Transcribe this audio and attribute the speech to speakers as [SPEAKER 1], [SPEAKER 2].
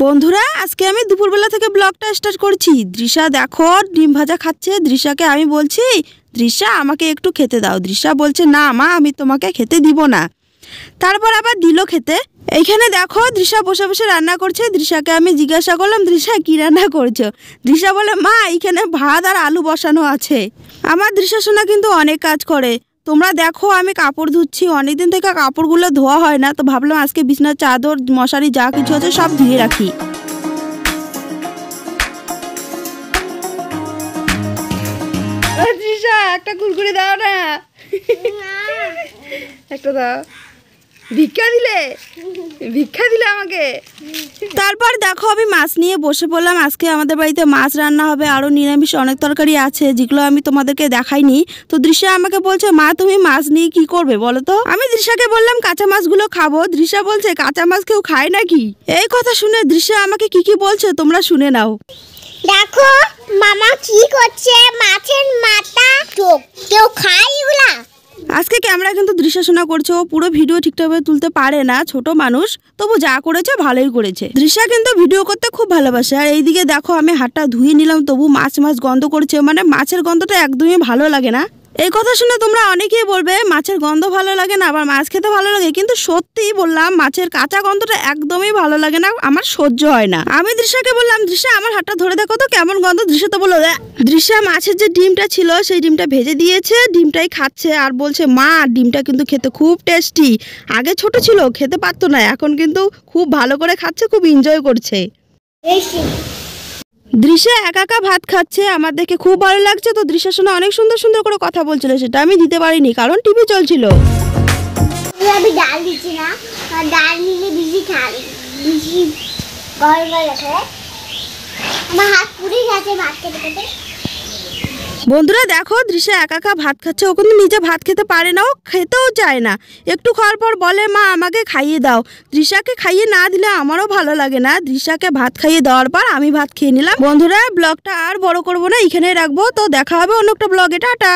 [SPEAKER 1] বন্ধুরা আজকে আমি দুপুরবেলা থেকে ব্লগটা স্টার্ট করছি। দৃশা দেখো ডিম ভাজা খাচ্ছে। দৃশাকে আমি বলছি, দৃশা আমাকে একটু খেতে দাও। দৃশা বলছে, না মা আমি তোমাকে খেতে দিব না। তারপর আবার দিল খেতে। এইখানে দেখো দৃশা বসে বসে রান্না করছে। দৃশাকে আমি জিজ্ঞাসা করলাম, দৃশা কি রান্না করছো? দৃশা বলে, মা এইখানে ভাত আর আলু বসানো আছে। আমার দৃশা সোনা কিন্তু অনেক কাজ করে। তোমরা দেখো আমি কাপড় ধুচ্ছি, অনেকদিন থেকে কাপড়গুলো ধোয়া হয় না, তো ভাবলাম আজকে বিছনার চাদর মশারি যা কিছু আছে সব ধুয়ে রাখি। দৃশা একটা কুরকুরে দাও না, একটা দাও। ভিক্ষা দিলে আমাকে। তারপর দেখো আমি মাছ নিয়ে বসে পড়লাম। আজকে আমাদের বাড়িতে মাছ রান্না হবে, আরও নিরামিষ অনেক তরকারি আছে যেগুলো আমি তোমাদেরকে দেখাইনি। তো দৃশা আমাকে বলছে, মা তুমি মাছ নিয়ে কি করবে বলো তো? আমি দৃশাকে বললাম কাঁচা মাছগুলো খাবো। দৃশা বলছে, কাঁচা মাছ কেউ খায় নাকি? এই কথা শুনে দৃশা আমাকে কি বলছে তোমরা শুনে নাও।
[SPEAKER 2] দেখো মামা কি করছে, মাছের মাথা চোখ কেউ খায় এগুলা?
[SPEAKER 1] আজকে ক্যামেরা কিন্তু দৃশ্যশোনা করছে, ও পুরো ভিডিও ঠিকঠাকভাবে তুলতে পারে না, ছোট মানুষ, তবু যা করেছে ভালোই করেছে। দৃশ্যা কিন্তু ভিডিও করতে খুব ভালোবাসে। আর এইদিকে দেখো আমি হাতটা ধুয়ে নিলাম, তবু মাছ গন্ধ করছে, মানে মাছের গন্ধটা একদমই ভালো লাগে না। এই কথা শুনে তোমরা অনেকেই বলবে মাছের গন্ধ ভালো লাগে না, আবার মাছ খেতে ভালো লাগে, কিন্তু সত্যিই বললাম মাছের কাঁচা গন্ধটা একদমই ভালো লাগে না, আমার সহ্য হয় না। আমি দৃশ্যাকে বললাম, দৃশ্যা আমার হাতটা ধরে দেখো তো কেমন গন্ধ। দৃশ্য তো বললো, দৃশ্যা মাছের যে ডিমটা ছিল সেই ডিমটা ভেজে দিয়েছে, ডিমটাই খাচ্ছে আর বলছে, মা ডিমটা কিন্তু খেতে খুব টেস্টি। আগে ছোট ছিল খেতে পারতো না, এখন কিন্তু খুব ভালো করে খাচ্ছে, খুব এনজয় করছে। দৃশ্যা একা ভাত খাচ্ছে, আমার দেখে খুব ভালো লাগছে। তো দৃশ্যের সঙ্গে অনেক সুন্দর সুন্দর করে কথা বলছিল, সেটা আমি দিতে পারিনি কারণ টিভি চলছিল।
[SPEAKER 2] আমি ডাল দিচ্ছি না, ডাল নিলে বেশি খাই, বেশি গরম লাগে। আমার হাত পুড়ে গেছে ভাত খেতে খেতে।
[SPEAKER 1] বন্ধুরা দেখো দৃশ্যা একা ভাত খাচ্ছে, ও কিন্তু নিজে ভাত খেতে পারে না, ও খেতেও চায় না। একটু খাওয়ার পর বলে, মা আমাকে খাইয়ে দাও। দৃশ্যাকে খাইয়ে না দিলে আমারও ভালো লাগে না। দৃশ্যাকে ভাত খাইয়ে দেওয়ার পর আমি ভাত খেয়ে নিলাম। বন্ধুরা ব্লগটা আর বড় করবো না, এখানেই রাখবো। তো দেখা হবে অন্য একটা ব্লগে, টাটা।